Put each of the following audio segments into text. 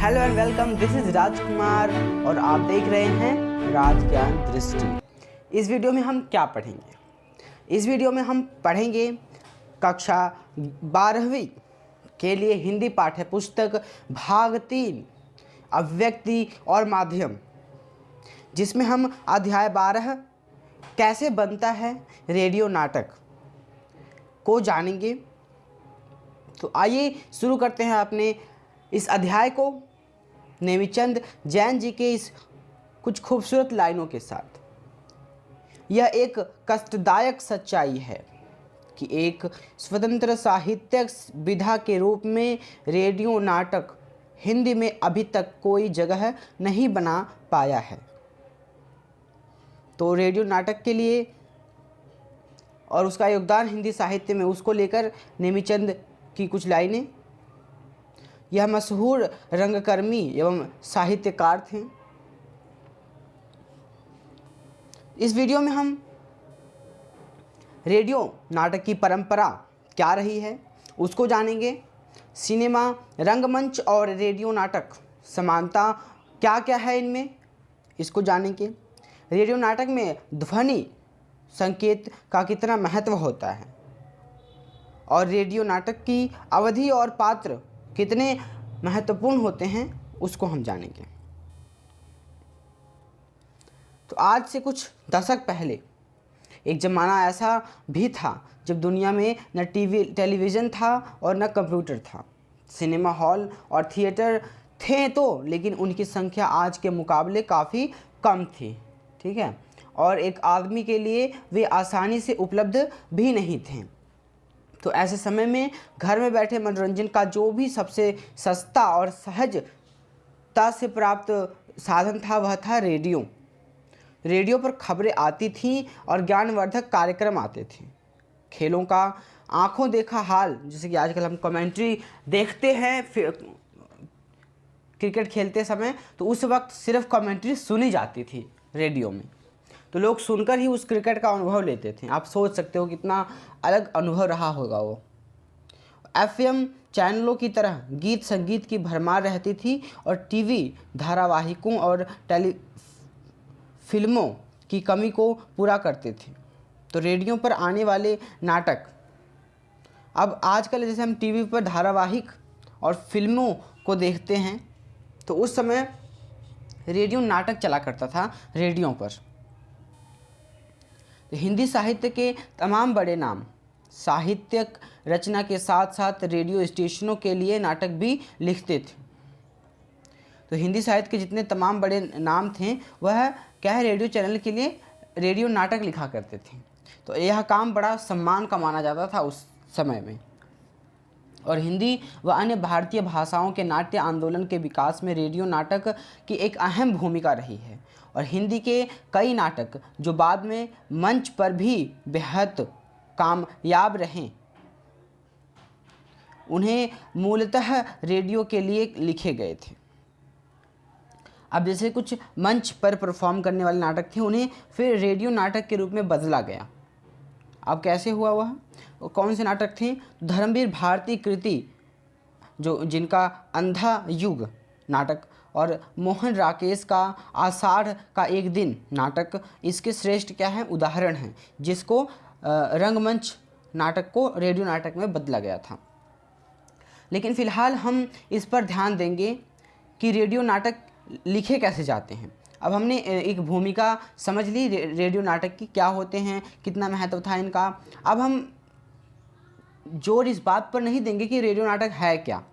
Hello and welcome, this is Rajkumar और आप देख रहे हैं राज ज्ञान दृष्टि। इस वीडियो में हम क्या पढ़ेंगे? इस वीडियो में हम पढ़ेंगे कक्षा 12वीं के लिए हिंदी पाठ्य पुस्तक भाग 3 अभिव्यक्ति और माध्यम, जिसमें हम अध्याय 12 कैसे बनता है रेडियो नाटक को जानेंगे। तो आइए शुरू करते हैं अपने इस अध्याय को नेमिचंद जैन जी के इस कुछ खूबसूरत लाइनों के साथ। यह एक कष्टदायक सच्चाई है कि एक स्वतंत्र साहित्यिक विधा के रूप में रेडियो नाटक हिंदी में अभी तक कोई जगह नहीं बना पाया है। तो रेडियो नाटक के लिए और उसका योगदान हिंदी साहित्य में, उसको लेकर नेमिचंद की कुछ लाइनें। यह मशहूर रंगकर्मी एवं साहित्यकार थे। इस वीडियो में हम रेडियो नाटक की परंपरा क्या रही है उसको जानेंगे। सिनेमा, रंगमंच और रेडियो नाटक समानता क्या क्या है इनमें, इसको जानेंगे। रेडियो नाटक में ध्वनि संकेत का कितना महत्व होता है और रेडियो नाटक की अवधि और पात्र कितने महत्वपूर्ण होते हैं उसको हम जानेंगे। तो आज से कुछ दशक पहले एक ज़माना ऐसा भी था जब दुनिया में न टेलीविज़न था और न कंप्यूटर था। सिनेमा हॉल और थिएटर थे तो, लेकिन उनकी संख्या आज के मुकाबले काफ़ी कम थी, ठीक है। और एक आदमी के लिए वे आसानी से उपलब्ध भी नहीं थे। तो ऐसे समय में घर में बैठे मनोरंजन का जो भी सबसे सस्ता और सहजता से प्राप्त साधन था वह था रेडियो। रेडियो पर खबरें आती थीं और ज्ञानवर्धक कार्यक्रम आते थे। खेलों का आंखों देखा हाल, जैसे कि आजकल हम कमेंट्री देखते हैं फिर क्रिकेट खेलते समय, तो उस वक्त सिर्फ कमेंट्री सुनी जाती थी रेडियो में। तो लोग सुनकर ही उस क्रिकेट का अनुभव लेते थे। आप सोच सकते हो कितना अलग अनुभव रहा होगा वो। एफएम चैनलों की तरह गीत संगीत की भरमार रहती थी और टीवी धारावाहिकों और फिल्मों की कमी को पूरा करते थे। तो रेडियो पर आने वाले नाटक, अब आजकल जैसे हम टीवी पर धारावाहिक और फिल्मों को देखते हैं, तो उस समय रेडियो नाटक चला करता था रेडियो पर। हिंदी साहित्य के तमाम बड़े नाम साहित्यिक रचना के साथ साथ रेडियो स्टेशनों के लिए नाटक भी लिखते थे। तो हिंदी साहित्य के जितने तमाम बड़े नाम थे वह क्या है, रेडियो चैनल के लिए रेडियो नाटक लिखा करते थे। तो यह काम बड़ा सम्मान का माना जाता था उस समय में। और हिंदी व अन्य भारतीय भाषाओं के नाट्य आंदोलन के विकास में रेडियो नाटक की एक अहम भूमिका रही है। और हिंदी के कई नाटक जो बाद में मंच पर भी बेहद कामयाब रहे, उन्हें मूलतः रेडियो के लिए लिखे गए थे। अब जैसे कुछ मंच पर परफॉर्म करने वाले नाटक थे, उन्हें फिर रेडियो नाटक के रूप में बदला गया। अब कैसे हुआ वह, कौन से नाटक थे? धर्मवीर भारती कृति, जो जिनका अंधा युग नाटक, और मोहन राकेश का आषाढ़ का एक दिन नाटक इसके श्रेष्ठ क्या है, उदाहरण हैं, जिसको रंगमंच नाटक को रेडियो नाटक में बदला गया था। लेकिन फ़िलहाल हम इस पर ध्यान देंगे कि रेडियो नाटक लिखे कैसे जाते हैं। अब हमने एक भूमिका समझ ली रेडियो नाटक की, क्या होते हैं, कितना महत्व था इनका। अब हम जोर इस बात पर नहीं देंगे कि रेडियो नाटक है क्या।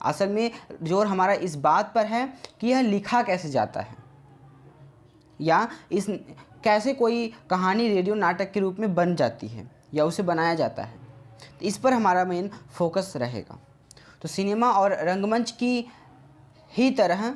असल में जोर हमारा इस बात पर है कि यह लिखा कैसे जाता है, या इस कैसे कोई कहानी रेडियो नाटक के रूप में बन जाती है या उसे बनाया जाता है। तो इस पर हमारा मेन फोकस रहेगा। तो सिनेमा और रंगमंच की ही तरह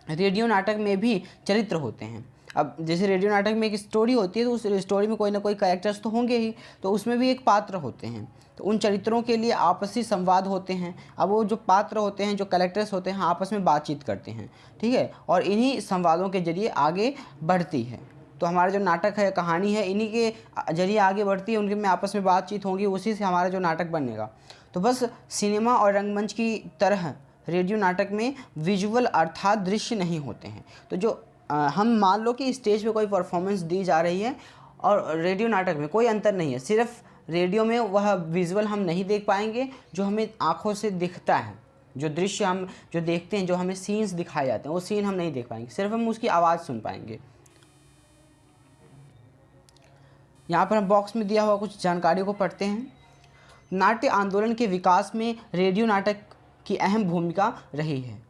रेडियो नाटक में भी चरित्र होते हैं। अब जैसे रेडियो नाटक में एक स्टोरी होती है, तो उस स्टोरी में कोई ना कोई कैरेक्टर्स तो होंगे ही, तो उसमें भी एक पात्र होते हैं। तो उन चरित्रों के लिए आपसी संवाद होते हैं। अब वो जो पात्र होते हैं, जो कैरेक्टर्स होते हैं, आपस में बातचीत करते हैं, ठीक है, और इन्हीं संवादों के जरिए आगे बढ़ती है। तो हमारा जो नाटक है, कहानी है, इन्हीं के जरिए आगे बढ़ती है, उनके में आपस में बातचीत होगी, उसी से हमारा जो नाटक बनेगा। तो बस सिनेमा और रंगमंच की तरह रेडियो नाटक में विजुअल अर्थात दृश्य नहीं होते हैं। तो जो हम मान लो कि स्टेज पे कोई परफॉर्मेंस दी जा रही है और रेडियो नाटक में कोई अंतर नहीं है, सिर्फ रेडियो में वह विजुअल हम नहीं देख पाएंगे जो हमें आँखों से दिखता है, जो दृश्य हम जो देखते हैं, जो हमें सीन्स दिखाए जाते हैं, वो सीन हम नहीं देख पाएंगे, सिर्फ हम उसकी आवाज़ सुन पाएंगे। यहाँ पर हम बॉक्स में दिया हुआ कुछ जानकारियों को पढ़ते हैं। नाट्य आंदोलन के विकास में रेडियो नाटक की अहम भूमिका रही है।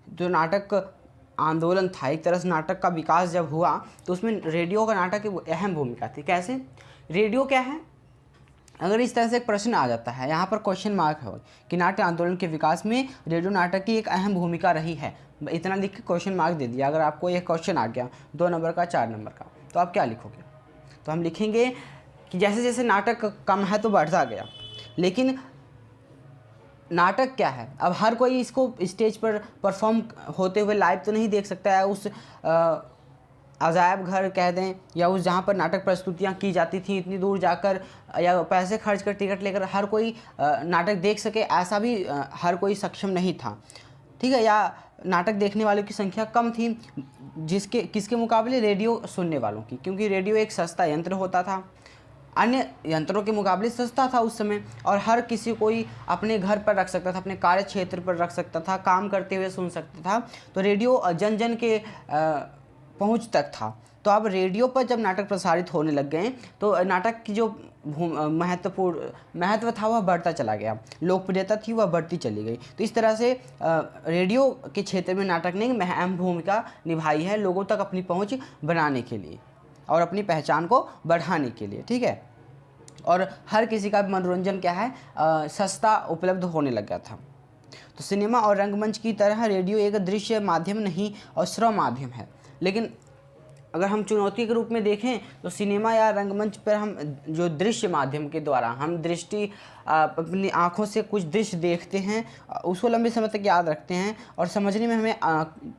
जो नाटक आंदोलन था, एक तरह से नाटक का विकास जब हुआ तो उसमें रेडियो का नाटक की अहम भूमिका थी। कैसे? रेडियो क्या है? अगर इस तरह से एक प्रश्न आ जाता है, यहाँ पर क्वेश्चन मार्क है कि नाट्य आंदोलन के विकास में रेडियो नाटक की एक अहम भूमिका रही है, इतना लिख के क्वेश्चन मार्क दे दिया। अगर आपको एक क्वेश्चन आ गया 2 नंबर का, 4 नंबर का, तो आप क्या लिखोगे? तो हम लिखेंगे कि जैसे जैसे नाटक का महत्व बढ़ता गया, लेकिन नाटक क्या है? अब हर कोई इसको स्टेज पर परफॉर्म होते हुए लाइव तो नहीं देख सकता है। उस अजायब घर कह दें या उस जहाँ पर नाटक प्रस्तुतियाँ की जाती थी, इतनी दूर जाकर या पैसे खर्च कर टिकट लेकर हर कोई नाटक देख सके, ऐसा भी हर कोई सक्षम नहीं था, ठीक है। या नाटक देखने वालों की संख्या कम थी, किसके मुकाबले? रेडियो सुनने वालों की, क्योंकि रेडियो एक सस्ता यंत्र होता था, अन्य यंत्रों के मुकाबले सस्ता था उस समय, और हर किसी कोई अपने घर पर रख सकता था, अपने कार्य क्षेत्र पर रख सकता था, काम करते हुए सुन सकता था। तो रेडियो जन जन के पहुंच तक था। तो अब रेडियो पर जब नाटक प्रसारित होने लग गए तो नाटक की जो महत्व था वह बढ़ता चला गया, लोकप्रियता थी वह बढ़ती चली गई। तो इस तरह से रेडियो के क्षेत्र में नाटक ने अहम भूमिका निभाई है लोगों तक अपनी पहुंच बनाने के लिए और अपनी पहचान को बढ़ाने के लिए, ठीक है। और हर किसी का मनोरंजन क्या है, सस्ता उपलब्ध होने लग गया था। तो सिनेमा और रंगमंच की तरह रेडियो एक दृश्य माध्यम नहीं और श्रव्य माध्यम है। लेकिन अगर हम चुनौती के रूप में देखें तो सिनेमा या रंगमंच पर हम जो दृश्य माध्यम के द्वारा हम अपनी आँखों से कुछ दृश्य देखते हैं, उसको लंबे समय तक याद रखते हैं और समझने में हमें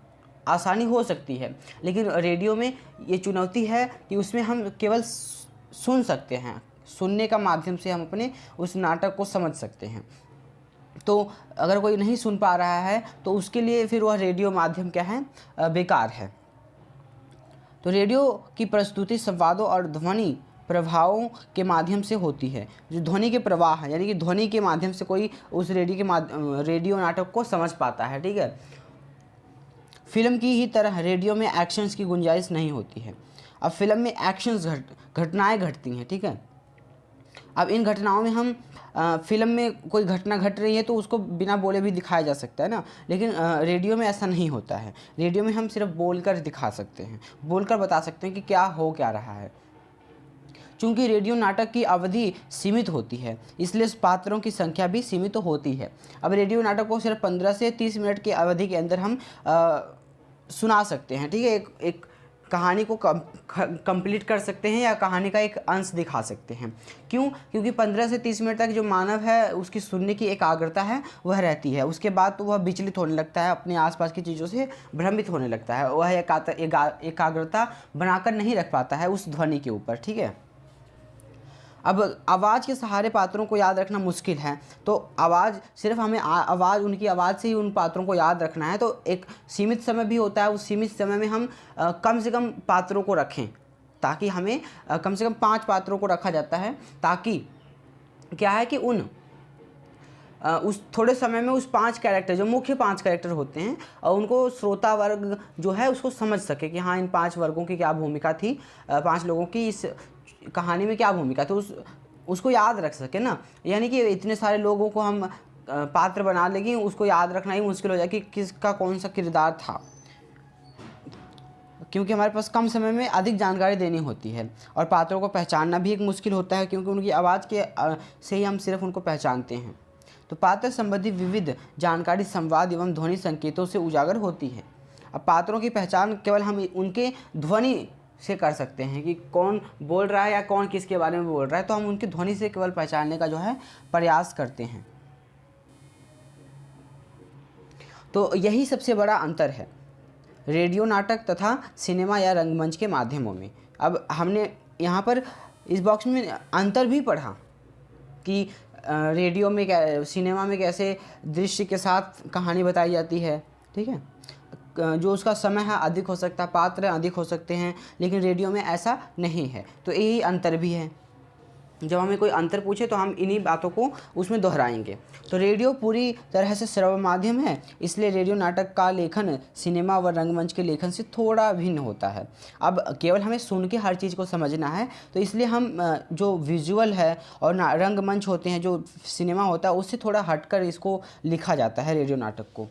आसानी हो सकती है। लेकिन रेडियो में ये चुनौती है कि उसमें हम केवल सुन सकते हैं, सुनने का माध्यम से हम अपने उस नाटक को समझ सकते हैं। तो अगर कोई नहीं सुन पा रहा है तो उसके लिए फिर वह रेडियो माध्यम क्या है, बेकार है। तो रेडियो की प्रस्तुति संवादों और ध्वनि प्रभावों के माध्यम से होती है। जो ध्वनि के प्रवाह है, यानी कि ध्वनि के माध्यम से कोई उस रेडियो नाटक को समझ पाता है, ठीक है। फिल्म की ही तरह रेडियो में एक्शंस की गुंजाइश नहीं होती है। अब फिल्म में एक्शंस घटनाएं घटती हैं, ठीक है। अब इन घटनाओं में हम फिल्म में कोई घटना घट रही है तो उसको बिना बोले भी दिखाया जा सकता है ना, लेकिन रेडियो में ऐसा नहीं होता है। रेडियो में हम सिर्फ बोलकर दिखा सकते हैं, बोलकर बता सकते हैं कि क्या रहा है। चूँकि रेडियो नाटक की अवधि सीमित होती है, इसलिए पात्रों की संख्या भी सीमित होती है। अब रेडियो नाटक को सिर्फ 15 से 30 मिनट की अवधि के अंदर हम सुना सकते हैं, ठीक है। एक कहानी को कंप्लीट कर सकते हैं या कहानी का एक अंश दिखा सकते हैं। क्यों? क्योंकि 15 से 30 मिनट तक जो मानव है उसकी सुनने की एकाग्रता है वह रहती है। उसके बाद तो वह विचलित होने लगता है, अपने आसपास की चीज़ों से भ्रमित होने लगता है, वह एकाग्रता बनाकर नहीं रख पाता है उस ध्वनि के ऊपर, ठीक है। अब आवाज़ के सहारे पात्रों को याद रखना मुश्किल है, तो आवाज़ सिर्फ हमें उनकी आवाज़ से ही उन पात्रों को याद रखना है। तो एक सीमित समय भी होता है, उस सीमित समय में हम कम से कम पात्रों को रखें, ताकि हमें कम से कम 5 पात्रों को रखा जाता है, ताकि क्या है कि उस थोड़े समय में उस 5 कैरेक्टर, जो मुख्य 5 कैरेक्टर होते हैं, और उनको श्रोता वर्ग जो है उसको समझ सके कि हाँ इन 5 वर्गों की क्या भूमिका थी, 5 लोगों की इस कहानी में क्या भूमिका थी, उसको याद रख सके ना। यानी कि इतने सारे लोगों को हम पात्र बना लेंगे, उसको याद रखना ही मुश्किल हो जाए कि किसका कौन सा किरदार था, क्योंकि हमारे पास कम समय में अधिक जानकारी देनी होती है। और पात्रों को पहचानना भी एक मुश्किल होता है, क्योंकि उनकी आवाज़ के से ही हम सिर्फ उनको पहचानते हैं। तो पात्र संबंधी विविध जानकारी संवाद एवं ध्वनि संकेतों से उजागर होती है। अब पात्रों की पहचान केवल हम उनके ध्वनि से कर सकते हैं कि कौन बोल रहा है या कौन किसके बारे में बोल रहा है, तो हम उनकी ध्वनि से केवल पहचानने का जो है प्रयास करते हैं। तो यही सबसे बड़ा अंतर है रेडियो नाटक तथा सिनेमा या रंगमंच के माध्यमों में। अब हमने यहाँ पर इस बॉक्स में अंतर भी पढ़ा कि रेडियो में सिनेमा में कैसे दृश्य के साथ कहानी बताई जाती है, ठीक है। जो उसका समय है अधिक हो सकता है, पात्र अधिक हो सकते हैं, लेकिन रेडियो में ऐसा नहीं है। तो यही अंतर भी है। जब हमें कोई अंतर पूछे तो हम इन्हीं बातों को उसमें दोहराएंगे। तो रेडियो पूरी तरह से श्रव्य माध्यम है, इसलिए रेडियो नाटक का लेखन सिनेमा व रंगमंच के लेखन से थोड़ा भिन्न होता है। अब केवल हमें सुन के हर चीज़ को समझना है, तो इसलिए हम जो विजुअल है और रंगमंच होते हैं, जो सिनेमा होता है, उससे थोड़ा हटकर इसको लिखा जाता है रेडियो नाटक को,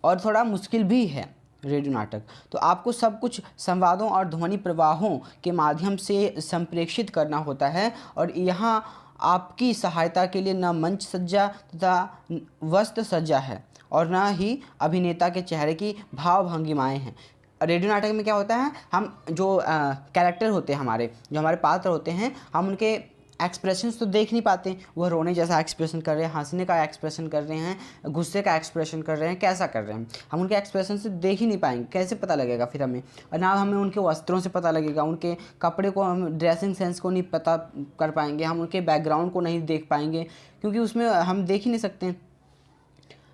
और थोड़ा मुश्किल भी है रेडियो नाटक। तो आपको सब कुछ संवादों और ध्वनि प्रवाहों के माध्यम से संप्रेषित करना होता है, और यहाँ आपकी सहायता के लिए न मंच सज्जा तथा वस्त्र सज्जा है और न ही अभिनेता के चेहरे की भाव भंगिमाएँ हैं। रेडियो नाटक में क्या होता है, हम जो कैरेक्टर होते हैं, जो हमारे पात्र होते हैं, हम उनके एक्सप्रेशंस तो देख नहीं पाते। वह रोने जैसा एक्सप्रेशन कर रहे हैं, हंसने का एक्सप्रेशन कर रहे हैं, गुस्से का एक्सप्रेशन कर रहे हैं, कैसा कर रहे हैं, हम उनके एक्सप्रेशन से देख ही नहीं पाएंगे। कैसे पता लगेगा फिर हमें? और ना हमें उनके वस्त्रों से पता लगेगा, उनके कपड़े को, हम ड्रेसिंग सेंस को नहीं पता कर पाएंगे, हम उनके बैकग्राउंड को नहीं देख पाएंगे, क्योंकि उसमें हम देख ही नहीं सकते।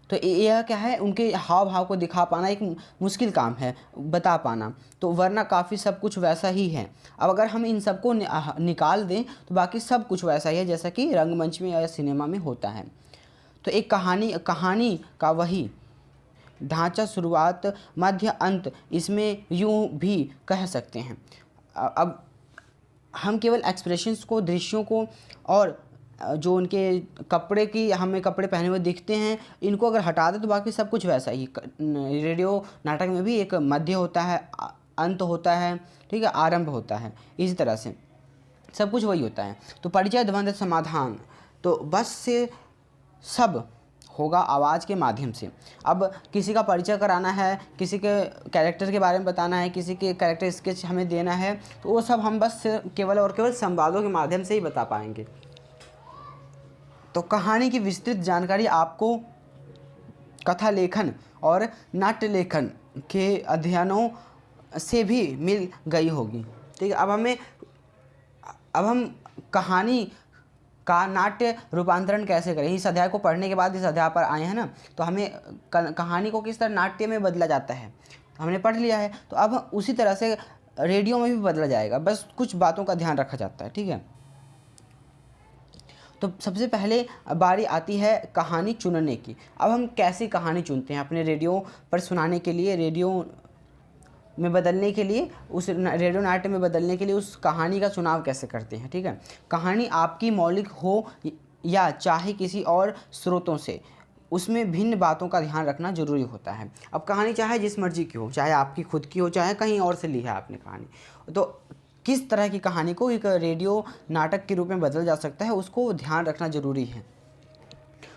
तो यह क्या है, उनके हाव भाव को दिखा पाना एक मुश्किल काम है, बता पाना। तो वरना काफ़ी सब कुछ वैसा ही है। अब अगर हम इन सबको निकाल दें तो बाकी सब कुछ वैसा ही है जैसा कि रंगमंच में या सिनेमा में होता है। तो एक कहानी का वही ढांचा, शुरुआत, मध्य, अंत, इसमें यूँ भी कह सकते हैं। अब हम केवल एक्सप्रेशंस को, दृश्यों को, और जो उनके कपड़े की, हमें कपड़े पहने हुए दिखते हैं, इनको अगर हटा दें तो बाकी सब कुछ वैसा ही। रेडियो नाटक में भी एक मध्य होता है, अंत होता है, ठीक है, आरंभ होता है, इसी तरह से सब कुछ वही होता है। तो परिचय, द्वंद्व, समाधान, तो बस से सब होगा आवाज़ के माध्यम से। अब किसी का परिचय कराना है, किसी के कैरेक्टर के बारे में बताना है, किसी के कैरेक्टर स्केच हमें देना है, तो वो सब हम बस केवल और केवल संवादों के माध्यम से ही बता पाएंगे। तो कहानी की विस्तृत जानकारी आपको कथा लेखन और नाट्य लेखन के अध्ययनों से भी मिल गई होगी, ठीक है। अब हम कहानी का नाट्य रूपांतरण कैसे करें? इस अध्याय को पढ़ने के बाद इस अध्याय पर आए हैं ना, तो हमें कहानी को किस तरह नाट्य में बदला जाता है हमने पढ़ लिया है। तो अब उसी तरह से रेडियो में भी बदला जाएगा, बस कुछ बातों का ध्यान रखा जाता है, ठीक है। तो सबसे पहले बारी आती है कहानी चुनने की। अब हम कैसी कहानी चुनते हैं अपने रेडियो पर सुनाने के लिए, रेडियो में बदलने के लिए, उस रेडियो नाट्य में बदलने के लिए उस कहानी का चुनाव कैसे करते हैं, ठीक है। कहानी आपकी मौलिक हो या चाहे किसी और स्रोतों से, उसमें भिन्न बातों का ध्यान रखना जरूरी होता है। अब कहानी चाहे जिस मर्जी की हो, चाहे आपकी खुद की हो, चाहे कहीं और से ली है आपने कहानी, तो किस तरह की कहानी को एक रेडियो नाटक के रूप में बदला जा सकता है, उसको ध्यान रखना जरूरी है।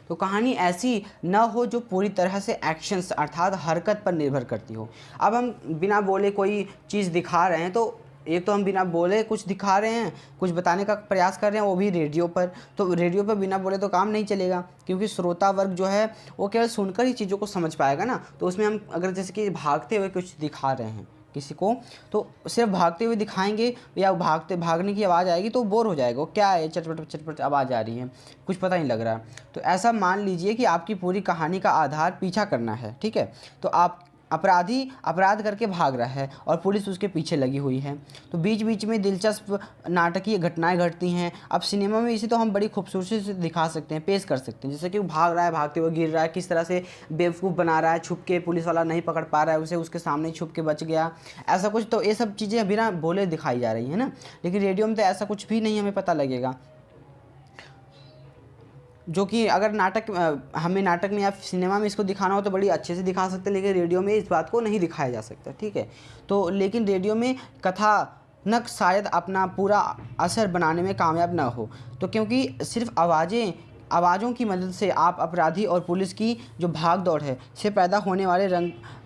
तो कहानी ऐसी न हो जो पूरी तरह से एक्शंस अर्थात हरकत पर निर्भर करती हो। अब हम बिना बोले कोई चीज़ दिखा रहे हैं, तो एक तो हम बिना बोले कुछ दिखा रहे हैं, कुछ बताने का प्रयास कर रहे हैं, वो भी रेडियो पर। तो रेडियो पर बिना बोले तो काम नहीं चलेगा, क्योंकि श्रोता वर्ग जो है वो केवल सुनकर ही चीज़ों को समझ पाएगा ना। तो उसमें हम अगर जैसे कि भागते हुए कुछ दिखा रहे हैं किसी को, तो सिर्फ भागते हुए दिखाएंगे या भागने की आवाज़ आएगी तो बोर हो जाएगा, क्या है चटपट चटपट आवाज़ आ रही है, कुछ पता नहीं लग रहा। तो ऐसा मान लीजिए कि आपकी पूरी कहानी का आधार पीछा करना है, ठीक है। तो आप अपराधी अपराध करके भाग रहा है और पुलिस उसके पीछे लगी हुई है, तो बीच बीच में दिलचस्प नाटकीय घटनाएं घटती हैं। अब सिनेमा में इसे तो हम बड़ी खूबसूरती से दिखा सकते हैं, पेश कर सकते हैं, जैसे कि वो भाग रहा है, भागते हुए गिर रहा है, किस तरह से बेवकूफ़ बना रहा है, छुप के पुलिस वाला नहीं पकड़ पा रहा है उसे, उसके सामने छुप के बच गया, ऐसा कुछ। तो ये सब चीज़ें बिना बोले दिखाई जा रही हैं ना, लेकिन रेडियो में तो ऐसा कुछ भी नहीं हमें पता लगेगा, जो कि अगर हमें नाटक में या सिनेमा में इसको दिखाना हो तो बड़ी अच्छे से दिखा सकते हैं, लेकिन रेडियो में इस बात को नहीं दिखाया जा सकता, ठीक है। तो लेकिन रेडियो में कथानक शायद अपना पूरा असर बनाने में कामयाब ना हो, तो क्योंकि सिर्फ आवाज़ों की मदद से आप अपराधी और पुलिस की जो भाग दौड़ है से पैदा होने वाले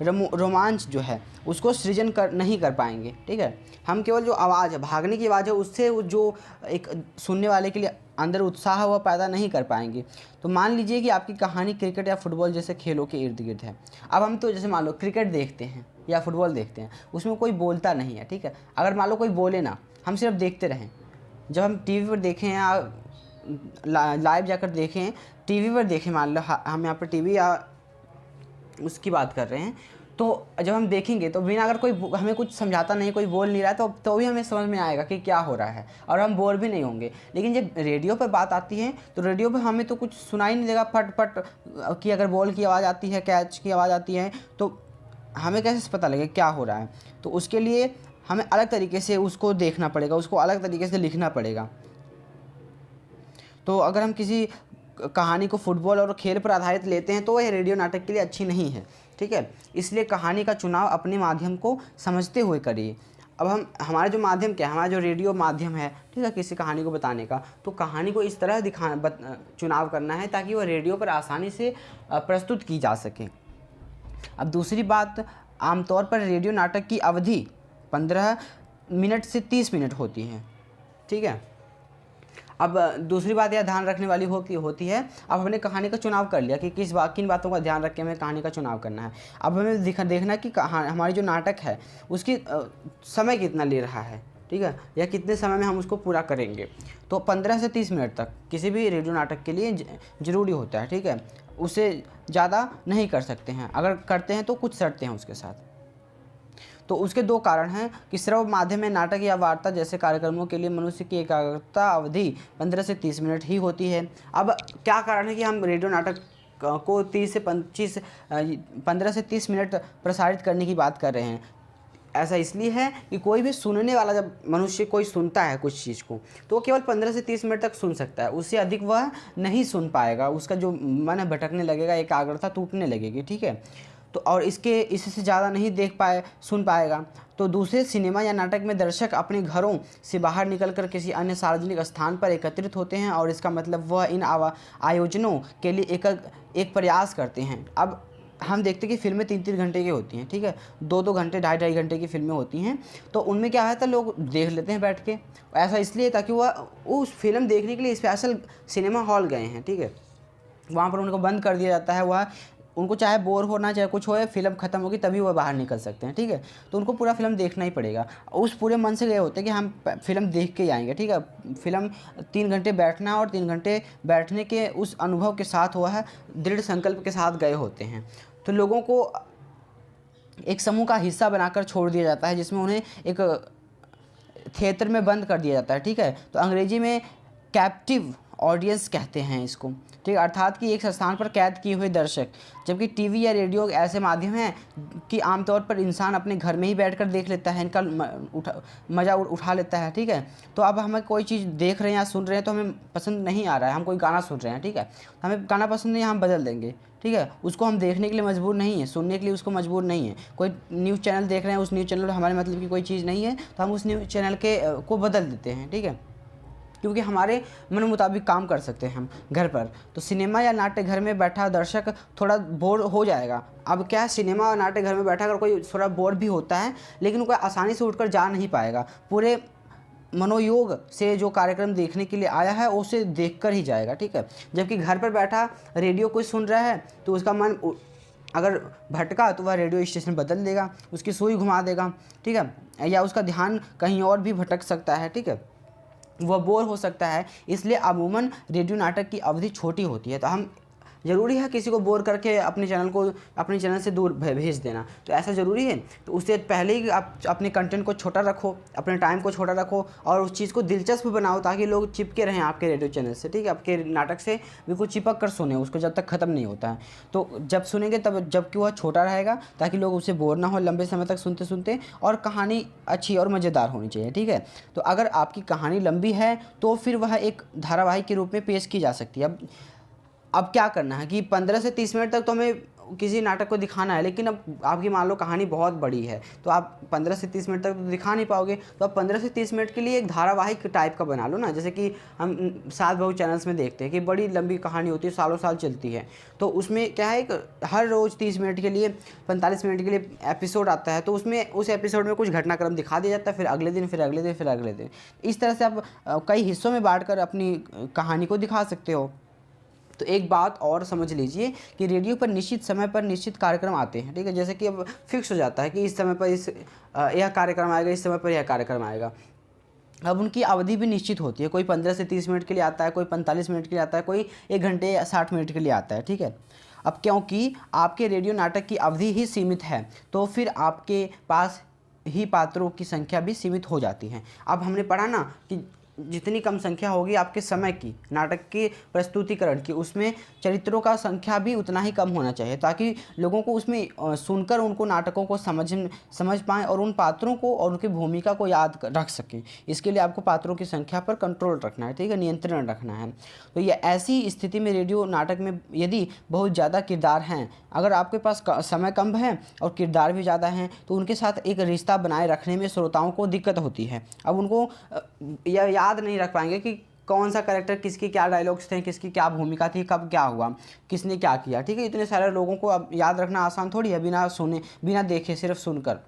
रोमांच जो है उसको सृजन नहीं कर पाएंगे, ठीक है। हम केवल जो आवाज़ है, भागने की आवाज़ है, उससे जो एक सुनने वाले के लिए अंदर उत्साह वह पैदा नहीं कर पाएंगे। तो मान लीजिए कि आपकी कहानी क्रिकेट या फुटबॉल जैसे खेलों के इर्द गिर्द है। अब हम तो जैसे मान लो क्रिकेट देखते हैं या फुटबॉल देखते हैं, उसमें कोई बोलता नहीं है, ठीक है। अगर मान लो कोई बोले ना, हम सिर्फ देखते रहें, जब हम टीवी पर देखें या लाइव जाकर देखें, टीवी पर देखें, मान लो हम यहाँ पर टीवी या उसकी बात कर रहे हैं, तो जब हम देखेंगे तो बिना अगर कोई हमें कुछ समझाता नहीं, कोई बोल नहीं रहा है, तो भी हमें समझ में आएगा कि क्या हो रहा है और हम बोर भी नहीं होंगे। लेकिन जब रेडियो पर बात आती है तो रेडियो पर हमें तो कुछ सुनाई नहीं देगा, फट फट की अगर बॉल की आवाज़ आती है, कैच की आवाज़ आती है, तो हमें कैसे पता लगेगा क्या हो रहा है। तो उसके लिए हमें अलग तरीके से उसको देखना पड़ेगा, उसको अलग तरीके से लिखना पड़ेगा। तो अगर हम किसी कहानी को फुटबॉल और खेल पर आधारित लेते हैं तो वह रेडियो नाटक के लिए अच्छी नहीं है, ठीक है। इसलिए कहानी का चुनाव अपने माध्यम को समझते हुए करिए। अब हमारा जो माध्यम क्या है, हमारा जो रेडियो माध्यम है, ठीक है, किसी कहानी को बताने का, तो कहानी को इस तरह चुनाव करना है ताकि वह रेडियो पर आसानी से प्रस्तुत की जा सके। अब दूसरी बात, आमतौर पर रेडियो नाटक की अवधि 15 मिनट से 30 मिनट होती है, ठीक है। अब दूसरी बात यह ध्यान रखने वाली होती है, अब हमने कहानी का चुनाव कर लिया कि किन बातों का ध्यान रख के हमें कहानी का चुनाव करना है। अब हमें देखना कि हमारी जो नाटक है उसकी समय कितना ले रहा है, ठीक है, या कितने समय में हम उसको पूरा करेंगे। तो 15 से 30 मिनट तक किसी भी रेडियो नाटक के लिए ज़रूरी होता है, ठीक है। उससे ज़्यादा नहीं कर सकते हैं, अगर करते हैं तो कुछ शर्तें हैं उसके साथ। तो उसके दो कारण हैं कि श्रव्य माध्यम में नाटक या वार्ता जैसे कार्यक्रमों के लिए मनुष्य की एकाग्रता अवधि 15 से 30 मिनट ही होती है। अब क्या कारण है कि हम रेडियो नाटक को 15 से 30 मिनट प्रसारित करने की बात कर रहे हैं? ऐसा इसलिए है कि कोई भी सुनने वाला, जब मनुष्य कोई सुनता है कुछ चीज़ को, तो वो केवल 15 से 30 मिनट तक सुन सकता है, उससे अधिक वह नहीं सुन पाएगा, उसका जो मन है भटकने लगेगा, एकाग्रता टूटने लगेगी, ठीक है। तो और इससे ज़्यादा नहीं सुन पाएगा। तो दूसरे सिनेमा या नाटक में दर्शक अपने घरों से बाहर निकलकर किसी अन्य सार्वजनिक स्थान पर एकत्रित होते हैं और इसका मतलब वह इन आयोजनों के लिए एक प्रयास करते हैं। अब हम देखते हैं कि फिल्में 3-3 घंटे की होती हैं, ठीक है, 2-2 घंटे, 2.5-2.5 घंटे की फिल्में होती हैं। तो उनमें क्या है, लोग देख लेते हैं बैठ के। ऐसा इसलिए ताकि वह उस फिल्म देखने के लिए स्पेशल सिनेमा हॉल गए हैं, ठीक है, वहाँ पर उनको बंद कर दिया जाता है। वह उनको चाहे बोर होना चाहे कुछ हो, फिल्म ख़त्म होगी तभी वह बाहर निकल सकते हैं, ठीक है। तो उनको पूरा फिल्म देखना ही पड़ेगा, उस पूरे मन से गए होते हैं कि हम फिल्म देख के आएंगे, ठीक है। फिल्म 3 घंटे बैठना और 3 घंटे बैठने के उस अनुभव के साथ हुआ है, दृढ़ संकल्प के साथ गए होते हैं। तो लोगों को एक समूह का हिस्सा बनाकर छोड़ दिया जाता है जिसमें उन्हें एक थिएटर में बंद कर दिया जाता है, ठीक है। तो अंग्रेजी में कैप्टिव ऑडियंस कहते हैं इसको, ठीक है, अर्थात कि एक स्थान पर कैद किए हुए दर्शक। जबकि टीवी या रेडियो ऐसे माध्यम हैं कि आमतौर पर इंसान अपने घर में ही बैठकर देख लेता है, इनका मज़ा उठा लेता है, ठीक है। तो अब हमें कोई चीज़ देख रहे हैं या सुन रहे हैं तो हमें पसंद नहीं आ रहा है, हम कोई गाना सुन रहे हैं, ठीक है, तो हमें गाना पसंद नहीं है, हम बदल देंगे, ठीक है। उसको हम देखने के लिए मजबूर नहीं है, सुनने के लिए उसको मजबूर नहीं है। कोई न्यूज़ चैनल देख रहे हैं, उस न्यूज़ चैनल पर हमारे मतलब की कोई चीज़ नहीं है तो हम उस न्यूज़ चैनल को बदल देते हैं, ठीक है, क्योंकि हमारे मन मुताबिक काम कर सकते हैं हम घर पर। तो सिनेमा या नाट्य घर में बैठा दर्शक थोड़ा बोर हो जाएगा। अब क्या है, सिनेमा और नाट्य घर में बैठा अगर कोई थोड़ा बोर भी होता है, लेकिन कोई आसानी से उठकर जा नहीं पाएगा। पूरे मनोयोग से जो कार्यक्रम देखने के लिए आया है उसे देखकर ही जाएगा, ठीक है। जबकि घर पर बैठा रेडियो कोई सुन रहा है तो उसका मन अगर भटका तो वह रेडियो स्टेशन बदल देगा, उसकी सुई घुमा देगा, ठीक है, या उसका ध्यान कहीं और भी भटक सकता है, ठीक है, वह बोर हो सकता है। इसलिए अमूमन रेडियो नाटक की अवधि छोटी होती है। तो हम ज़रूरी है किसी को बोर करके अपने चैनल से दूर भेज देना, तो ऐसा ज़रूरी है? तो उससे पहले ही आप अपने कंटेंट को छोटा रखो, अपने टाइम को छोटा रखो और उस चीज़ को दिलचस्प बनाओ ताकि लोग चिपके रहें आपके रेडियो चैनल से, ठीक है, आपके नाटक से बिल्कुल चिपक कर सुने उसको जब तक ख़त्म नहीं होता है। तो जब सुनेंगे तब जबकि वह छोटा रहेगा ताकि लोग उससे बोर ना हो लंबे समय तक सुनते सुनते, और कहानी अच्छी और मज़ेदार होनी चाहिए, ठीक है। तो अगर आपकी कहानी लंबी है तो फिर वह एक धारावाहिक के रूप में पेश की जा सकती है। अब क्या करना है कि 15 से 30 मिनट तक तो हमें किसी नाटक को दिखाना है, लेकिन अब आपकी मान लो कहानी बहुत बड़ी है तो आप 15 से 30 मिनट तक तो दिखा नहीं पाओगे। तो आप 15 से 30 मिनट के लिए एक धारावाहिक टाइप का बना लो ना, जैसे कि हम सात बहू चैनल्स में देखते हैं कि बड़ी लंबी कहानी होती है, सालों साल चलती है। तो उसमें क्या है, हर रोज़ 30 मिनट के लिए 45 मिनट के लिए एपिसोड आता है, तो उसमें उस एपिसोड में कुछ घटनाक्रम दिखा दिया जाता है, फिर अगले दिन, फिर अगले दिन, फिर अगले दिन। इस तरह से आप कई हिस्सों में बाँट कर अपनी कहानी को दिखा सकते हो। तो एक बात और समझ लीजिए कि रेडियो पर निश्चित समय पर निश्चित कार्यक्रम आते हैं, ठीक है, जैसे कि अब फिक्स हो जाता है कि इस समय पर यह कार्यक्रम आएगा, इस समय पर यह कार्यक्रम आएगा। अब उनकी अवधि भी निश्चित होती है, कोई 15 से 30 मिनट के लिए आता है, कोई 45 मिनट के लिए आता है, कोई 1 घंटे या 60 मिनट के लिए आता है, ठीक है। अब क्योंकि आपके रेडियो नाटक की अवधि ही सीमित है, तो फिर आपके पास ही पात्रों की संख्या भी सीमित हो जाती है। अब हमने पढ़ा ना कि जितनी कम संख्या होगी आपके समय की, नाटक के प्रस्तुतिकरण की, उसमें चरित्रों का संख्या भी उतना ही कम होना चाहिए, ताकि लोगों को उसमें सुनकर उनको नाटकों को समझ पाएँ और उन पात्रों को और उनकी भूमिका को याद रख सकें। इसके लिए आपको पात्रों की संख्या पर कंट्रोल रखना है, ठीक है, नियंत्रण रखना है। तो ये ऐसी स्थिति में रेडियो नाटक में यदि बहुत ज़्यादा किरदार हैं, अगर आपके पास समय कम है और किरदार भी ज़्यादा हैं, तो उनके साथ एक रिश्ता बनाए रखने में श्रोताओं को दिक्कत होती है। अब उनको यह याद नहीं रख पाएंगे कि कौन सा कैरेक्टर, किसके क्या डायलॉग्स थे, किसकी क्या भूमिका थी, कब क्या हुआ, किसने क्या किया, ठीक है। इतने सारे लोगों को अब याद रखना आसान थोड़ी है बिना सुने, बिना देखे, सिर्फ सुनकर।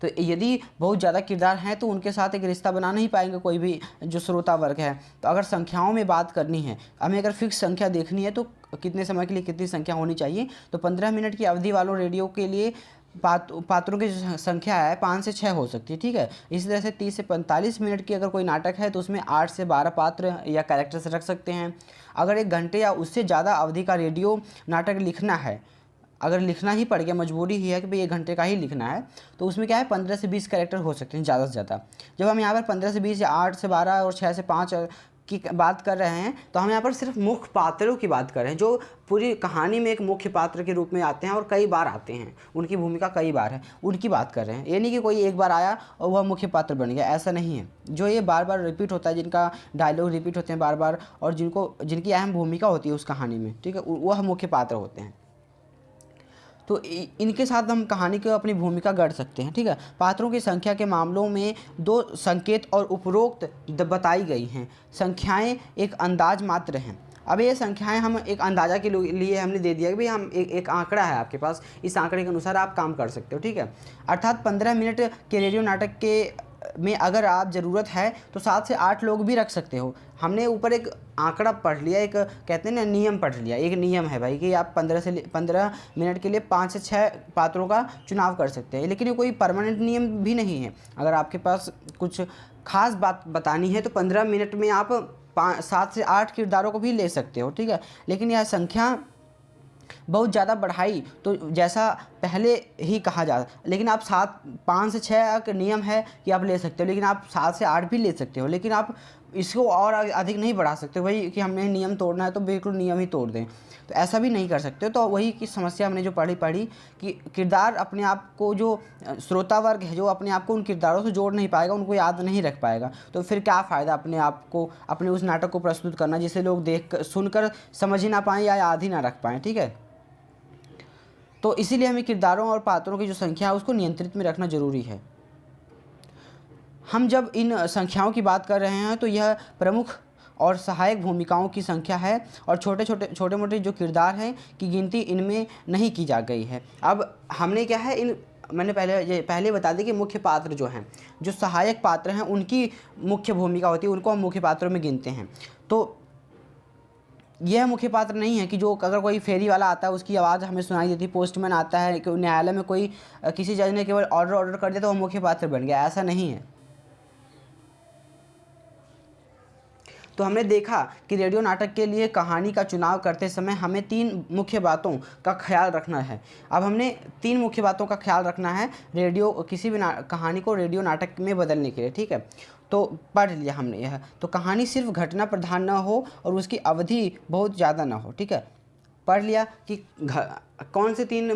तो यदि बहुत ज़्यादा किरदार हैं तो उनके साथ एक रिश्ता बना नहीं पाएंगे कोई भी जो श्रोता वर्ग है। तो अगर संख्याओं में बात करनी है, हमें अगर फिक्स संख्या देखनी है तो कितने समय के लिए कितनी संख्या होनी चाहिए, तो 15 मिनट की अवधि वालों रेडियो के लिए पात्रों की जो संख्या है 5 से 6 हो सकती है, ठीक है। इसी तरह से 30 से 45 मिनट की अगर कोई नाटक है तो उसमें 8 से 12 पात्र या कैरेक्टर्स रख सकते हैं। अगर 1 घंटे या उससे ज़्यादा अवधि का रेडियो नाटक लिखना है, अगर लिखना ही पड़ गया, मजबूरी ही है कि भाई 1 घंटे का ही लिखना है, तो उसमें क्या है 15 से 20 कैरेक्टर हो सकते हैं ज़्यादा से ज़्यादा। जब हम यहाँ पर 15 से 20 या 8 से 12 और 6 से 5 की बात कर रहे हैं, तो हम यहाँ पर सिर्फ मुख्य पात्रों की बात कर रहे हैं, जो पूरी कहानी में एक मुख्य पात्र के रूप में आते हैं और कई बार आते हैं, उनकी भूमिका कई बार है, उनकी बात कर रहे हैं। ये नहीं कि कोई एक बार आया और वह मुख्य पात्र बन गया, ऐसा नहीं है। जो ये बार बार रिपीट होता है, जिनका डायलॉग रिपीट होते हैं बार बार और जिनकी अहम भूमिका होती है उस कहानी में, ठीक है, वह मुख्य पात्र होते हैं। तो इनके साथ हम कहानी को अपनी भूमिका गढ़ सकते हैं, ठीक है। पात्रों की संख्या के मामलों में 2 संकेत और उपरोक्त बताई गई हैं। संख्याएं एक अंदाज मात्र हैं। अब ये संख्याएं हम एक अंदाज़ा के लिए हमने दे दिया कि भाई हम एक आंकड़ा है आपके पास, इस आंकड़े के अनुसार आप काम कर सकते हो, ठीक है। अर्थात 15 मिनट के रेडियो नाटक के में अगर आप ज़रूरत है तो 7 से 8 लोग भी रख सकते हो। हमने ऊपर एक आंकड़ा पढ़ लिया, एक कहते हैं ना नियम पढ़ लिया, एक नियम है भाई कि आप 15 मिनट के लिए 5 से 6 पात्रों का चुनाव कर सकते हैं, लेकिन ये कोई परमानेंट नियम भी नहीं है। अगर आपके पास कुछ खास बात बतानी है तो 15 मिनट में आप 7 से 8 किरदारों को भी ले सकते हो, ठीक है। लेकिन यह संख्या बहुत ज़्यादा बढ़ाई तो जैसा पहले ही कहा जा, लेकिन आप 5 से 6 का नियम है कि आप ले सकते हो, लेकिन आप 7 से 8 भी ले सकते हो, लेकिन आप इसको और अधिक नहीं बढ़ा सकते भाई कि हमने नियम तोड़ना है तो बिल्कुल नियम ही तोड़ दें, तो ऐसा भी नहीं कर सकते। तो वही की समस्या हमने जो पढ़ी कि किरदार अपने आप को, जो श्रोता वर्ग है जो अपने आप को उन किरदारों से जोड़ नहीं पाएगा, उनको याद नहीं रख पाएगा, तो फिर क्या फ़ायदा अपने आप को, अपने उस नाटक को प्रस्तुत करना जिसे लोग देख सुनकर समझ ही ना पाएँ या याद ही ना रख पाएँ, ठीक है। तो इसीलिए हमें किरदारों और पात्रों की जो संख्या है उसको नियंत्रित में रखना ज़रूरी है। हम जब इन संख्याओं की बात कर रहे हैं तो यह प्रमुख और सहायक भूमिकाओं की संख्या है और छोटे मोटे जो किरदार हैं की गिनती इनमें नहीं की जा गई है। अब हमने क्या है, मैंने पहले बता दी कि मुख्य पात्र जो हैं, जो सहायक पात्र हैं, उनकी मुख्य भूमिका होती है, उनको हम मुख्य पात्रों में गिनते हैं। तो यह मुख्य पात्र नहीं है कि जो अगर कोई फेरी वाला आता है उसकी आवाज़ हमें सुनाई देती, पोस्टमैन आता है, कि न्यायालय में कोई किसी जज ने केवल ऑर्डर कर दिया तो वो मुख्य पात्र बन गया, ऐसा नहीं है। तो हमने देखा कि रेडियो नाटक के लिए कहानी का चुनाव करते समय हमें 3 मुख्य बातों का ख्याल रखना है। अब हमने 3 मुख्य बातों का ख्याल रखना है किसी भी कहानी को रेडियो नाटक में बदलने के लिए, ठीक है। तो पढ़ लिया हमने यह, तो कहानी सिर्फ घटना प्रधान ना हो और उसकी अवधि बहुत ज़्यादा ना हो, ठीक है। पढ़ लिया कि कौन से 3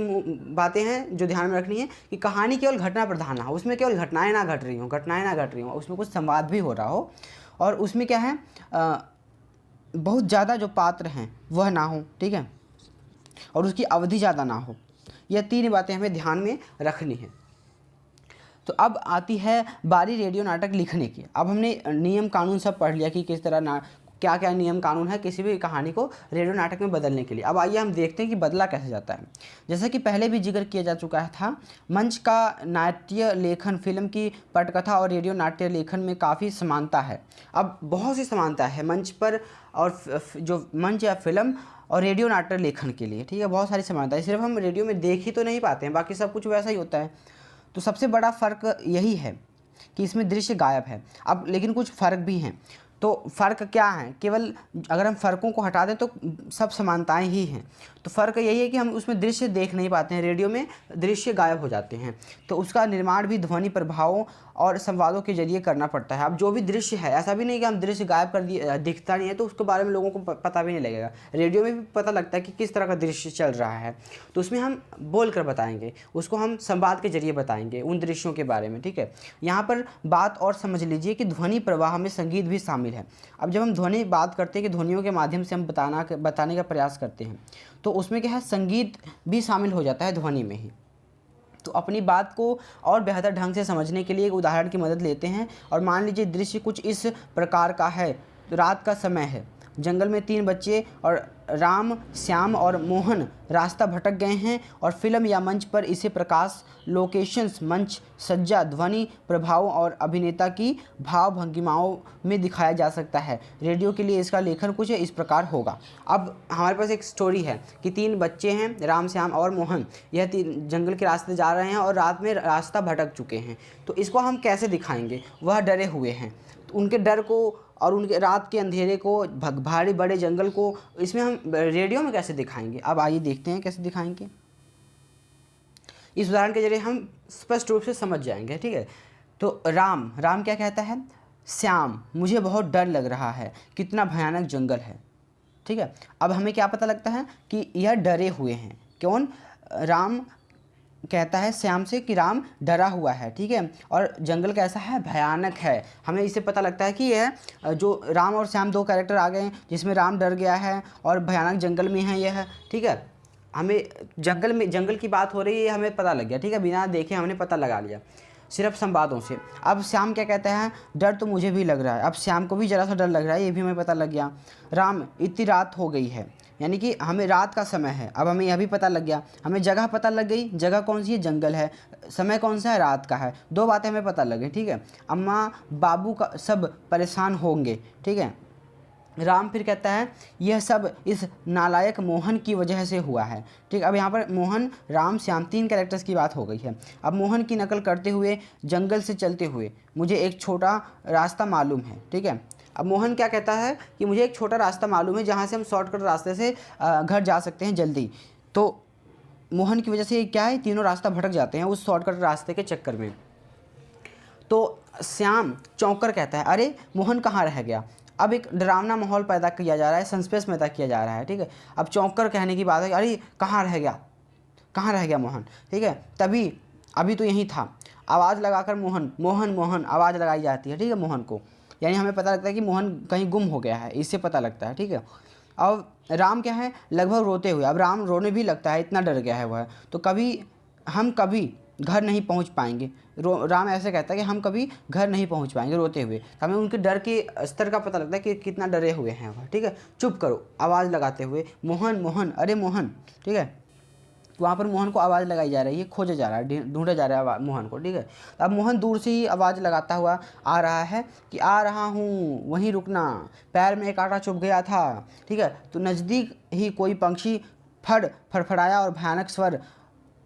बातें हैं जो ध्यान में रखनी है, कि कहानी केवल घटना प्रधान ना हो, उसमें केवल घटनाएं ना घट रही हों, उसमें कुछ संवाद भी हो रहा हो, और उसमें क्या है बहुत ज़्यादा जो पात्र हैं वह ना हो, ठीक है, और उसकी अवधि ज़्यादा ना हो। यह 3 बातें हमें ध्यान में रखनी है। तो अब आती है बारी रेडियो नाटक लिखने की। अब हमने नियम कानून सब पढ़ लिया कि किस तरह क्या क्या नियम कानून है किसी भी कहानी को रेडियो नाटक में बदलने के लिए। अब आइए हम देखते हैं कि बदला कैसे जाता है। जैसा कि पहले भी जिक्र किया जा चुका था, मंच का नाट्य लेखन, फिल्म की पटकथा और रेडियो नाट्य लेखन में काफ़ी समानता है। अब बहुत सी समानता है मंच पर और जो मंच या फिल्म और रेडियो नाटक लेखन के लिए, ठीक है, बहुत सारी समानता है। सिर्फ हम रेडियो में देख ही तो नहीं पाते हैं, बाकी सब कुछ वैसा ही होता है। तो सबसे बड़ा फ़र्क यही है कि इसमें दृश्य गायब है। अब लेकिन कुछ फ़र्क भी हैं। तो फ़र्क क्या है, केवल अगर हम फ़र्कों को हटा दें तो सब समानताएं ही हैं। तो फ़र्क यही है कि हम उसमें दृश्य देख नहीं पाते हैं, रेडियो में दृश्य गायब हो जाते हैं। तो उसका निर्माण भी ध्वनि प्रभावों और संवादों के जरिए करना पड़ता है। अब जो भी दृश्य है, ऐसा भी नहीं कि हम दृश्य गायब कर दिए, दिखता नहीं है तो उसके बारे में लोगों को पता भी नहीं लगेगा। रेडियो में भी पता लगता है कि किस तरह का दृश्य चल रहा है, तो उसमें हम बोल कर बताएंगे, उसको हम संवाद के जरिए बताएंगे उन दृश्यों के बारे में। ठीक है, यहाँ पर बात और समझ लीजिए कि ध्वनि प्रवाह में संगीत भी शामिल है। अब जब हम ध्वनि बात करते हैं कि ध्वनियों के माध्यम से हम बताने का प्रयास करते हैं, तो उसमें क्या है, संगीत भी शामिल हो जाता है ध्वनि में ही। तो अपनी बात को और बेहतर ढंग से समझने के लिए एक उदाहरण की मदद लेते हैं और मान लीजिए दृश्य कुछ इस प्रकार का है। रात का समय है, जंगल में 3 बच्चे और राम, श्याम और मोहन रास्ता भटक गए हैं और फिल्म या मंच पर इसे प्रकाश, लोकेशंस, मंच सज्जा, ध्वनि प्रभावों और अभिनेता की भाव भंगिमाओं में दिखाया जा सकता है। रेडियो के लिए इसका लेखन कुछ इस प्रकार होगा। अब हमारे पास एक स्टोरी है कि 3 बच्चे हैं, राम, श्याम और मोहन, यह 3 जंगल के रास्ते जा रहे हैं और रात में रास्ता भटक चुके हैं। तो इसको हम कैसे दिखाएंगे, वह डरे हुए हैं, तो उनके डर को और उनके रात के अंधेरे को, भारी बड़े जंगल को इसमें हम रेडियो में कैसे दिखाएंगे। अब आइए देखते हैं कैसे दिखाएंगे। इस उदाहरण के जरिए हम स्पष्ट रूप से समझ जाएंगे। ठीक है, तो राम क्या कहता है, श्याम, मुझे बहुत डर लग रहा है, कितना भयानक जंगल है। ठीक है, अब हमें क्या पता लगता है कि यह डरे हुए हैं। कौन, राम कहता है श्याम से कि राम डरा हुआ है। ठीक है, और जंगल कैसा है, भयानक है। हमें इससे पता लगता है कि यह जो राम और श्याम 2 कैरेक्टर आ गए हैं, जिसमें राम डर गया है और भयानक जंगल में है यह। ठीक है, हमें जंगल की बात हो रही है, हमें पता लग गया। ठीक है, बिना देखे हमने पता लगा लिया सिर्फ संवादों से। अब श्याम क्या कहता है, डर तो मुझे भी लग रहा है। अब श्याम को भी ज़रा सा डर लग रहा है, ये भी हमें पता लग गया। राम, इतनी रात हो गई है, यानी कि हमें रात का समय है। अब हमें यह भी पता लग गया, हमें जगह पता लग गई, जगह कौन सी है, जंगल है, समय कौन सा है, रात का है। 2 बातें हमें पता लग गई। ठीक है, अम्मा बाबू का सब परेशान होंगे। ठीक है, राम फिर कहता है यह सब इस नालायक मोहन की वजह से हुआ है। ठीक, अब यहाँ पर मोहन, राम, श्याम 3 कैरेक्टर्स की बात हो गई है। अब मोहन की नकल करते हुए जंगल से चलते हुए मुझे एक छोटा रास्ता मालूम है। ठीक है, अब मोहन क्या कहता है कि मुझे एक छोटा रास्ता मालूम है जहाँ से हम शॉर्टकट रास्ते से घर जा सकते हैं जल्दी। तो मोहन की वजह से क्या है, तीनों रास्ता भटक जाते हैं उस शॉर्टकट रास्ते के चक्कर में। तो श्याम चौंक कर कहता है, अरे मोहन कहाँ रह गया। अब एक डरावना माहौल पैदा किया जा रहा है, सस्पेंस पैदा किया जा रहा है। ठीक है, अब चौंक कर कहने की बात है, अरे कहाँ रह गया मोहन। ठीक है, तभी अभी तो यहीं था। आवाज़ लगाकर मोहन मोहन मोहन आवाज़ लगाई जाती है। ठीक है, मोहन को, यानी हमें पता लगता है कि मोहन कहीं गुम हो गया है, इससे पता लगता है। ठीक है, अब राम क्या है, लगभग रोते हुए, अब राम रोने भी लगता है, इतना डर गया है वह। तो हम कभी घर नहीं पहुंच पाएंगे। राम ऐसे कहता है कि हम कभी घर नहीं पहुंच पाएंगे, रोते हुए। तो हमें उनके डर के स्तर का पता लगता है कि कितना डरे हुए हैं वह। ठीक है, चुप करो, आवाज़ लगाते हुए, मोहन मोहन, अरे मोहन। ठीक है, वहाँ पर मोहन को आवाज़ लगाई जा रही है, खोजा जा रहा है, ढूंढा जा रहा है मोहन को। ठीक है, तो अब मोहन दूर से ही आवाज़ लगाता हुआ आ रहा है कि आ रहा हूँ, वहीं रुकना, पैर में एक आटा चुभ गया था। ठीक है, तो नज़दीक ही कोई पंछी फड़फड़ाया और भयानक स्वर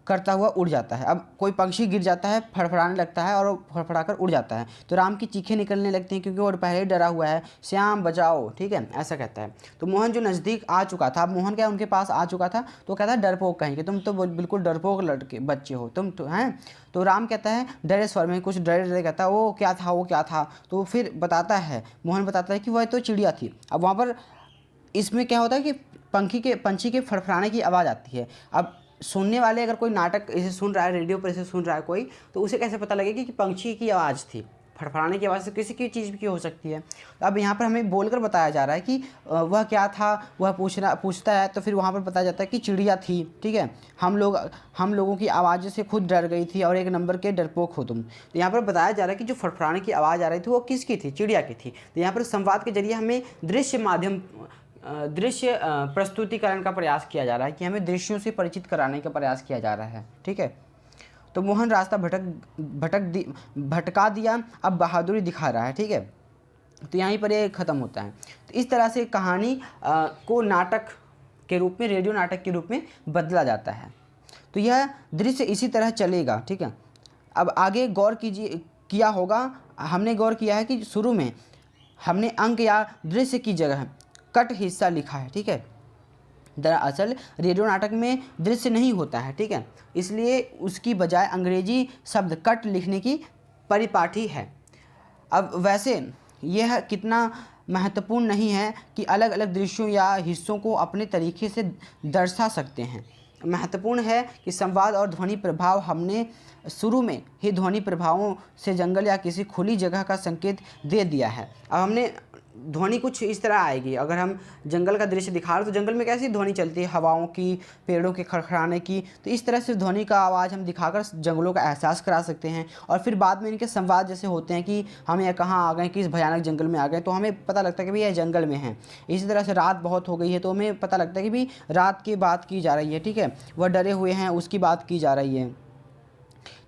करता हुआ उड़ जाता है। अब कोई पंछी गिर जाता है, फड़फड़ाने लगता है और वो फड़फड़ाकर उड़ जाता है। तो राम की चीखें निकलने लगती हैं क्योंकि वो पहले ही डरा हुआ है, श्याम बचाओ। ठीक है, ऐसा कहता है। तो मोहन जो नज़दीक आ चुका था, अब मोहन क्या उनके पास आ चुका था, तो कहता है डरपोक कहीं के, तुम तो बिल्कुल डरपोक लड़के बच्चे हो तुम तो हैं। तो राम कहता है डरे स्वर में, कुछ डरे कहता है वो क्या था। तो फिर बताता है, मोहन बताता है कि वह तो चिड़िया थी। अब वहाँ पर इसमें क्या होता है कि पंछी के फड़फड़ाने की आवाज़ आती है। अब सुनने वाले, अगर कोई नाटक इसे सुन रहा है, रेडियो पर इसे सुन रहा है कोई, तो उसे कैसे पता लगेगा कि पंछी की आवाज़ थी। फड़फड़ाने की आवाज़ से किसी की चीज़ की हो सकती है। अब यहाँ पर हमें बोलकर बताया जा रहा है कि वह क्या था, वह पूछता है, तो फिर वहाँ पर बताया जाता है कि चिड़िया थी। ठीक है, हम लोगों की आवाज़ से खुद डर गई थी और 1 नंबर के डरपोक हो तुम। तो यहाँ पर बताया जा रहा है कि जो फड़फड़ाने की आवाज़ आ रही थी वो किसकी थी, चिड़िया की थी। तो यहाँ पर संवाद के जरिए हमें दृश्य प्रस्तुतिकरण का प्रयास किया जा रहा है कि हमें दृश्यों से परिचित कराने का प्रयास किया जा रहा है। ठीक है, तो मोहन रास्ता भटका दिया, अब बहादुरी दिखा रहा है। ठीक है, तो यहीं पर ये ख़त्म होता है। तो इस तरह से कहानी को नाटक के रूप में, रेडियो नाटक के रूप में बदला जाता है। तो यह दृश्य इसी तरह चलेगा। ठीक है, अब आगे गौर किया होगा, हमने गौर किया है कि शुरू में हमने अंक या दृश्य की जगह कट हिस्सा लिखा है, ठीक है। दरअसल रेडियो नाटक में दृश्य नहीं होता है, ठीक है, इसलिए उसकी बजाय अंग्रेजी शब्द कट लिखने की परिपाटी है। अब वैसे यह कितना महत्वपूर्ण नहीं है कि अलग अलग दृश्यों या हिस्सों को अपने तरीके से दर्शा सकते हैं। महत्वपूर्ण है कि संवाद और ध्वनि प्रभाव, हमने शुरू में ही ध्वनि प्रभावों से जंगल या किसी खुली जगह का संकेत दे दिया है। अब हमने ध्वनि कुछ इस तरह आएगी, अगर हम जंगल का दृश्य दिखा रहे तो जंगल में कैसी ध्वनि चलती है, हवाओं की, पेड़ों के खड़खड़ाने की, तो इस तरह से ध्वनि का आवाज़ हम दिखाकर जंगलों का एहसास करा सकते हैं। और फिर बाद में इनके संवाद जैसे होते हैं कि हम यह कहाँ आ गए, किस भयानक जंगल में आ गए, तो हमें पता लगता है कि भाई यह जंगल में है। इसी तरह से रात बहुत हो गई है तो हमें पता लगता है कि भाई रात की बात की जा रही है, ठीक है, वह डरे हुए हैं उसकी बात की जा रही है।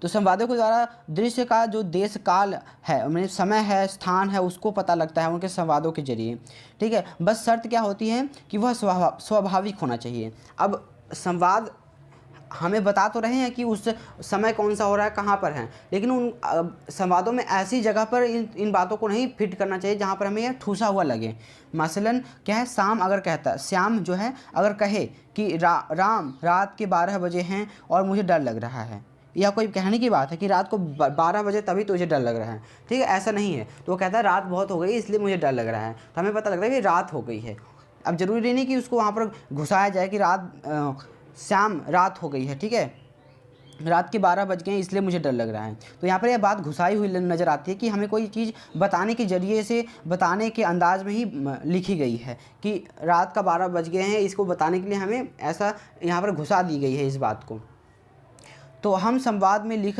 तो संवादों के द्वारा दृश्य का जो देश काल है, मतलब समय है, स्थान है, उसको पता लगता है उनके संवादों के जरिए, ठीक है। बस शर्त क्या होती है कि वह स्वाभाविक होना चाहिए। अब संवाद हमें बता तो रहे हैं कि उस समय कौन सा हो रहा है, कहाँ पर है, लेकिन उन संवादों में ऐसी जगह पर इन बातों को नहीं फिट करना चाहिए जहाँ पर हमें यह ठूसा हुआ लगे। मसलन क्या है, श्याम अगर कहता, श्याम जो है अगर कहे कि राम रात के 12 बजे हैं और मुझे डर लग रहा है, या कोई कहने की बात है कि रात को 12 बजे तभी तुझे डर लग रहा है, ठीक है, ऐसा नहीं है। तो वो कहता है रात बहुत हो गई इसलिए मुझे डर लग रहा है, तो हमें पता लगता है कि रात हो गई है। अब ज़रूरी नहीं कि उसको वहाँ पर घुसाया जाए कि शाम रात हो गई है, ठीक है, रात के 12 बज गए हैं इसलिए मुझे डर लग रहा है। तो यहाँ पर यह बात घुसाई हुई नज़र आती है कि हमें कोई चीज़ बताने के जरिए से, बताने के अंदाज में ही लिखी गई है कि रात का 12 बज गए हैं, इसको बताने के लिए हमें ऐसा यहाँ पर घुसा दी गई है इस बात को। तो हम संवाद में लिख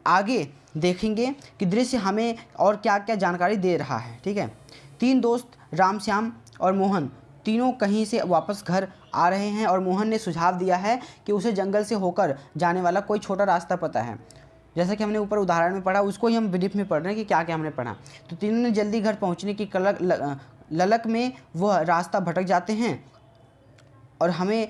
आगे देखेंगे कि दृश्य हमें और क्या क्या जानकारी दे रहा है, ठीक है। 3 दोस्त राम, श्याम और मोहन तीनों कहीं से वापस घर आ रहे हैं और मोहन ने सुझाव दिया है कि उसे जंगल से होकर जाने वाला कोई छोटा रास्ता पता है। जैसा कि हमने ऊपर उदाहरण में पढ़ा, उसको ही हम ब्रीफ में पढ़ रहे हैं कि क्या क्या हमने पढ़ा। तो तीनों ने जल्दी घर पहुंचने की ललक में वह रास्ता भटक जाते हैं और हमें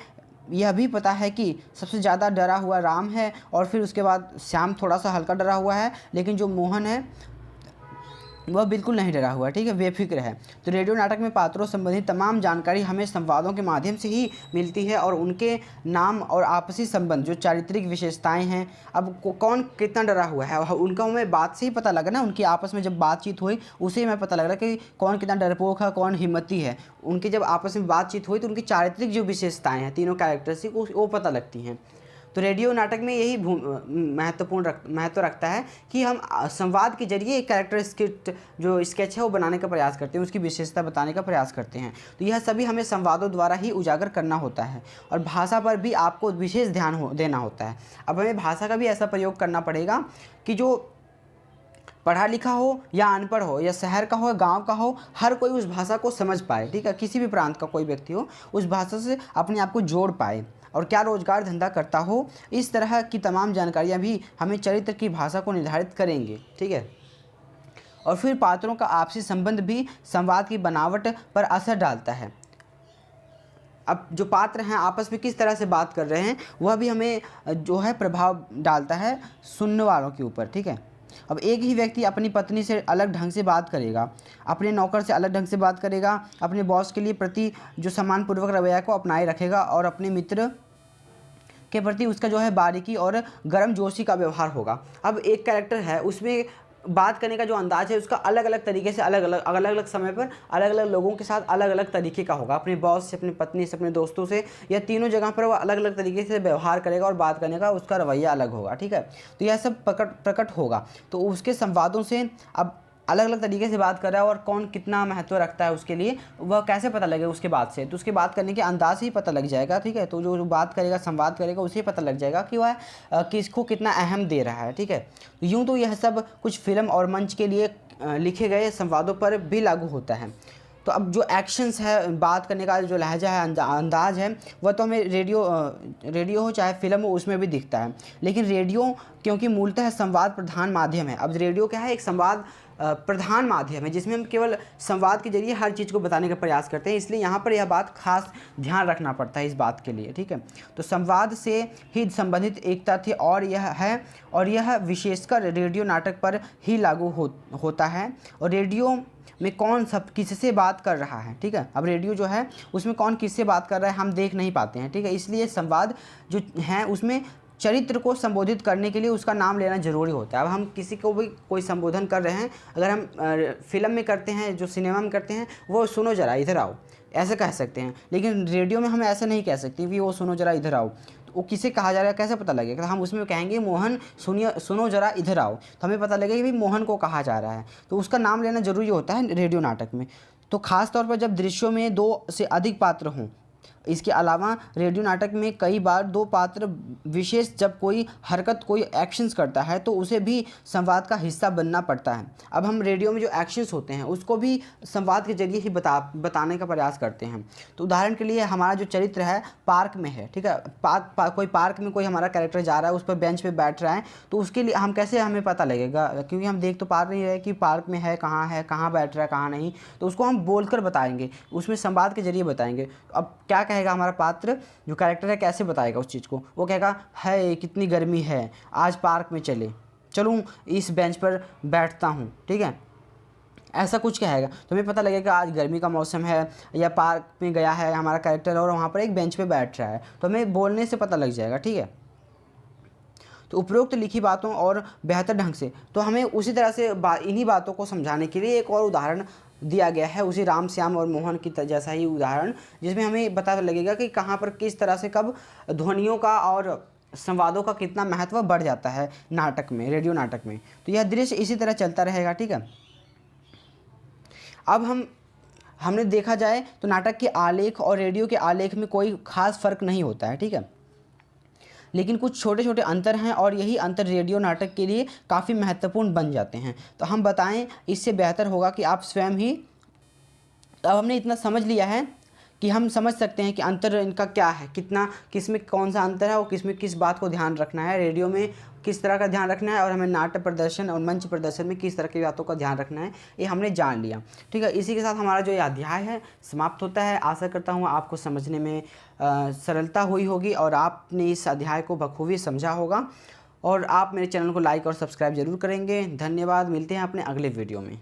यह भी पता है कि सबसे ज़्यादा डरा हुआ राम है और फिर उसके बाद श्याम थोड़ा सा हल्का डरा हुआ है, लेकिन जो मोहन है वह बिल्कुल नहीं डरा हुआ, ठीक है, बेफिक्र है। तो रेडियो नाटक में पात्रों संबंधी तमाम जानकारी हमें संवादों के माध्यम से ही मिलती है और उनके नाम और आपसी संबंध, जो चारित्रिक विशेषताएं हैं, अब कौन कितना डरा हुआ है उनका हमें बात से ही पता लगा ना, उनकी आपस में जब बातचीत हुई उसे हमें पता लग रहा कि कौन कितना डरपोक है, कौन हिम्मती है। उनकी जब आपस में बातचीत हुई तो उनकी चारित्रिक जो विशेषताएँ हैं तीनों कैरेक्टर्स की वो पता लगती हैं। तो रेडियो नाटक में यही महत्व रखता है कि हम संवाद के जरिए एक कैरेक्टर स्क्रिप्ट जो स्केच है वो बनाने का प्रयास करते हैं, उसकी विशेषता बताने का प्रयास करते हैं। तो यह सभी हमें संवादों द्वारा ही उजागर करना होता है और भाषा पर भी आपको विशेष ध्यान देना होता है। अब हमें भाषा का भी ऐसा प्रयोग करना पड़ेगा कि जो पढ़ा लिखा हो या अनपढ़ हो या शहर का हो या गाँव का हो, हर कोई उस भाषा को समझ पाए, ठीक है, किसी भी प्रांत का कोई व्यक्ति हो उस भाषा से अपने आप को जोड़ पाए और क्या रोजगार धंधा करता हो। इस तरह की तमाम जानकारियाँ भी हमें चरित्र की भाषा को निर्धारित करेंगे, ठीक है। और फिर पात्रों का आपसी संबंध भी संवाद की बनावट पर असर डालता है। अब जो पात्र हैं आपस में किस तरह से बात कर रहे हैं वह भी हमें जो है प्रभाव डालता है सुनने वालों के ऊपर, ठीक है। अब एक ही व्यक्ति अपनी पत्नी से अलग ढंग से बात करेगा, अपने नौकर से अलग ढंग से बात करेगा, अपने बॉस के लिए प्रति जो सम्मानपूर्वक रवैया को अपनाए रखेगा और अपने मित्र के प्रति उसका जो है बारीकी और गर्मजोशी का व्यवहार होगा। अब एक कैरेक्टर है उसमें बात करने का जो अंदाज है उसका अलग अलग तरीके से अलग अलग समय पर अलग अलग लोगों के साथ अलग अलग तरीके का होगा, अपने बॉस से, अपनी पत्नी से, अपने दोस्तों से, या तीनों जगह पर वो अलग अलग तरीके से व्यवहार करेगा और बात करने का उसका रवैया अलग होगा, ठीक है। तो यह सब प्रकट होगा। तो उसके संवादों से अब अलग अलग तरीके से बात कर रहा है और कौन कितना महत्व रखता है उसके लिए वह कैसे पता लगेगा उसके बाद से, तो उसके बात करने के अंदाज से ही पता लग जाएगा, ठीक है। तो जो बात करेगा, संवाद करेगा, उसे पता लग जाएगा कि वह किसको कितना अहम दे रहा है, ठीक है। यूँ तो यह सब कुछ फिल्म और मंच के लिए लिखे गए संवादों पर भी लागू होता है। तो अब जो एक्शंस है, बात करने का जो लहजा है, अंदाज है, वह तो हमें रेडियो हो चाहे फिल्म हो उसमें भी दिखता है। लेकिन रेडियो क्योंकि मूलतः संवाद प्रधान माध्यम है। अब रेडियो क्या है, एक संवाद प्रधान माध्यम है जिसमें हम केवल संवाद के जरिए हर चीज़ को बताने का प्रयास करते हैं, इसलिए यहाँ पर यह बात खास ध्यान रखना पड़ता है इस बात के लिए, ठीक है। तो संवाद से ही संबंधित एक तथ्य और यह विशेषकर रेडियो नाटक पर ही लागू होता है। और रेडियो में कौन सब किससे बात कर रहा है, ठीक है। अब रेडियो जो है उसमें कौन किससे बात कर रहा है हम देख नहीं पाते हैं, ठीक है। इसलिए संवाद जो है उसमें चरित्र को संबोधित करने के लिए उसका नाम लेना ज़रूरी होता है। अब हम किसी को भी कोई संबोधन कर रहे हैं, अगर हम फिल्म में करते हैं, जो सिनेमा में करते हैं, वो सुनो ज़रा इधर आओ, ऐसे कह सकते हैं। लेकिन रेडियो में हम ऐसा नहीं कह सकते कि वो सुनो ज़रा इधर आओ। तो वो किसे कहा जा रहा है कैसे पता लगेगा? हम उसमें कहेंगे मोहन सुनो ज़रा इधर आओ, तो हमें पता लगेगा कि भाई मोहन को कहा जा रहा है, तो उसका नाम लेना ज़रूरी होता है रेडियो नाटक में। तो ख़ास तौर पर जब दृश्यों में 2 से अधिक पात्र हों। इसके अलावा रेडियो नाटक में कई बार 2 पात्र विशेष जब कोई हरकत कोई एक्शंस करता है तो उसे भी संवाद का हिस्सा बनना पड़ता है। अब हम रेडियो में जो एक्शंस होते हैं उसको भी संवाद के जरिए ही बताने का प्रयास करते हैं। तो उदाहरण के लिए हमारा जो चरित्र है पार्क में है, ठीक है। कोई पार्क में कोई हमारा कैरेक्टर जा रहा है, उस पर बेंच पर बैठ रहा है, तो उसके लिए हम कैसे हमें पता लगेगा, क्योंकि हम देख तो पा नहीं रहे कि पार्क में है, कहाँ बैठ रहा है, कहाँ नहीं। तो उसको हम बोलकर बताएंगे, उसमें संवाद के जरिए बताएंगे। अब क्या कहेगा हमारा पात्र जो कैरेक्टर है, कैसे बताएगा उस चीज़ को? वो कहेगा है कितनी गर्मी है, आज पार्क में चलूँ इस बेंच पर बैठता हूँ, ठीक है, ऐसा कुछ कहेगा। तो हमें पता लगेगा आज गर्मी का मौसम है या पार्क में गया है हमारा कैरेक्टर और वहाँ पर एक बेंच पे बैठ रहा है, तो हमें बोलने से पता लग जाएगा, ठीक है। तो उपरोक्त लिखी बातों और बेहतर ढंग से, तो हमें उसी तरह से इन्हीं बातों को समझाने के लिए एक और उदाहरण दिया गया है, उसी राम श्याम और मोहन की जैसा ही उदाहरण, जिसमें हमें पता लगेगा कि कहाँ पर किस तरह से कब ध्वनियों का और संवादों का कितना महत्व बढ़ जाता है नाटक में, रेडियो नाटक में। तो यह दृश्य इसी तरह चलता रहेगा, ठीक है। अब हमने देखा जाए तो नाटक के आलेख और रेडियो के आलेख में कोई खास फर्क नहीं होता है, ठीक है, लेकिन कुछ छोटे छोटे अंतर हैं और यही अंतर रेडियो नाटक के लिए काफ़ी महत्वपूर्ण बन जाते हैं। तो हम बताएं इससे बेहतर होगा कि आप स्वयं ही, अब हमने इतना समझ लिया है कि हम समझ सकते हैं कि अंतर इनका क्या है, किस में कौन सा अंतर है और किस में किस बात को ध्यान रखना है, रेडियो में किस तरह का ध्यान रखना है और हमें नाट्य प्रदर्शन और मंच प्रदर्शन में किस तरह की बातों का ध्यान रखना है, ये हमने जान लिया, ठीक है। इसी के साथ हमारा जो ये अध्याय है समाप्त होता है। आशा करता हूँ आपको समझने में सरलता हुई होगी और आपने इस अध्याय को बखूबी समझा होगा, और आप मेरे चैनल को लाइक और सब्सक्राइब जरूर करेंगे। धन्यवाद, मिलते हैं अपने अगले वीडियो में।